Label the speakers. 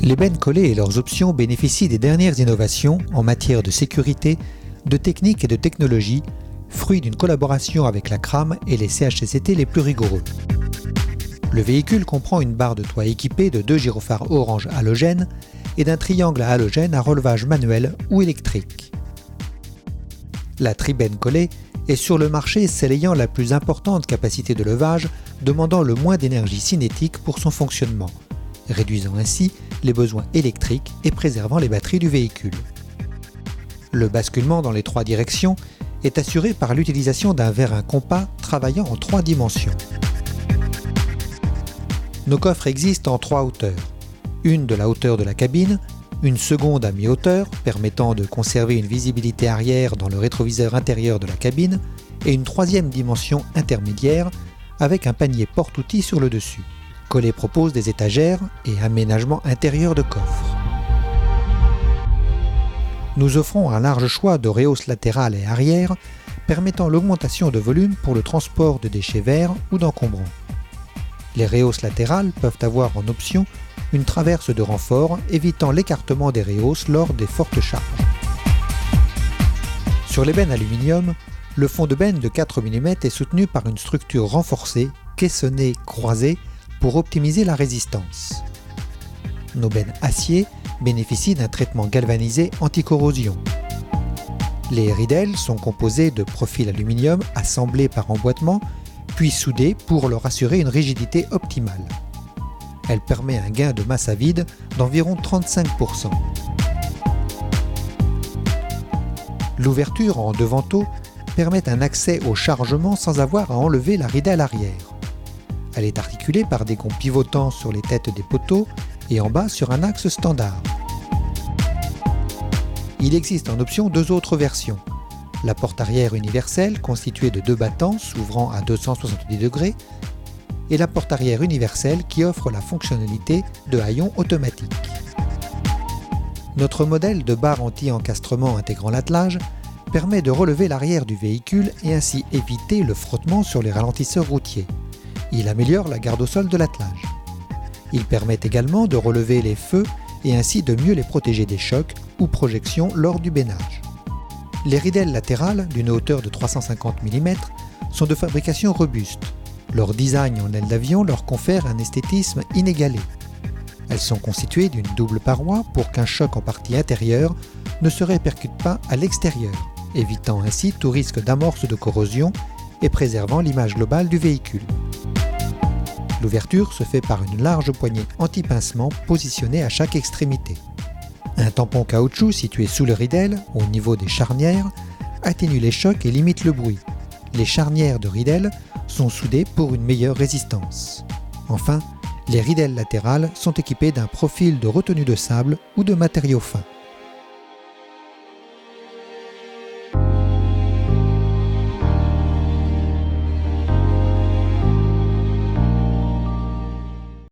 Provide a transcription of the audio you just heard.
Speaker 1: Les bennes collées et leurs options bénéficient des dernières innovations en matière de sécurité, de technique et de technologie, fruit d'une collaboration avec la CRAM et les CHSCT les plus rigoureux. Le véhicule comprend une barre de toit équipée de 2 gyrophares orange halogène et d'un triangle à halogène à relevage manuel ou électrique. La tribenne collée est sur le marché celle ayant la plus importante capacité de levage, demandant le moins d'énergie cinétique pour son fonctionnement, réduisant ainsi les besoins électriques et préservant les batteries du véhicule. Le basculement dans les 3 directions est assuré par l'utilisation d'un vérin compas travaillant en 3 dimensions. Nos coffres existent en 3 hauteurs. Une de la hauteur de la cabine, une seconde à mi-hauteur permettant de conserver une visibilité arrière dans le rétroviseur intérieur de la cabine et une 3e dimension intermédiaire avec un panier porte-outils sur le dessus. Collet propose des étagères et aménagements intérieurs de coffres. Nous offrons un large choix de rehausses latérales et arrière permettant l'augmentation de volume pour le transport de déchets verts ou d'encombrants. Les rehausses latérales peuvent avoir en option une traverse de renfort évitant l'écartement des rehausses lors des fortes charges. Sur les bennes aluminium, le fond de benne de 4 mm est soutenu par une structure renforcée, caissonnée croisée pour optimiser la résistance. Nos bennes acier bénéficient d'un traitement galvanisé anti-corrosion. Les ridelles sont composées de profils aluminium assemblés par emboîtement puis soudés pour leur assurer une rigidité optimale. Elle permet un gain de masse à vide d'environ 35%. L'ouverture en devanteau permet un accès au chargement sans avoir à enlever la ridelle arrière. Elle est articulée par des gonds pivotants sur les têtes des poteaux et en bas sur un axe standard. Il existe en option 2 autres versions. La porte arrière universelle constituée de 2 battants s'ouvrant à 270 degrés et la porte arrière universelle qui offre la fonctionnalité de haillon automatique. Notre modèle de barre anti-encastrement intégrant l'attelage permet de relever l'arrière du véhicule et ainsi éviter le frottement sur les ralentisseurs routiers. Il améliore la garde au sol de l'attelage. Il permet également de relever les feux et ainsi de mieux les protéger des chocs ou projections lors du bénage. Les ridelles latérales d'une hauteur de 350 mm sont de fabrication robuste. Leur design en aile d'avion leur confère un esthétisme inégalé. Elles sont constituées d'une double paroi pour qu'un choc en partie intérieure ne se répercute pas à l'extérieur, évitant ainsi tout risque d'amorce de corrosion et préservant l'image globale du véhicule. L'ouverture se fait par une large poignée anti-pincement positionnée à chaque extrémité. Un tampon caoutchouc situé sous le ridelle, au niveau des charnières, atténue les chocs et limite le bruit. Les charnières de ridelle sont soudées pour une meilleure résistance. Enfin, les ridelles latérales sont équipées d'un profil de retenue de sable ou de matériaux fins.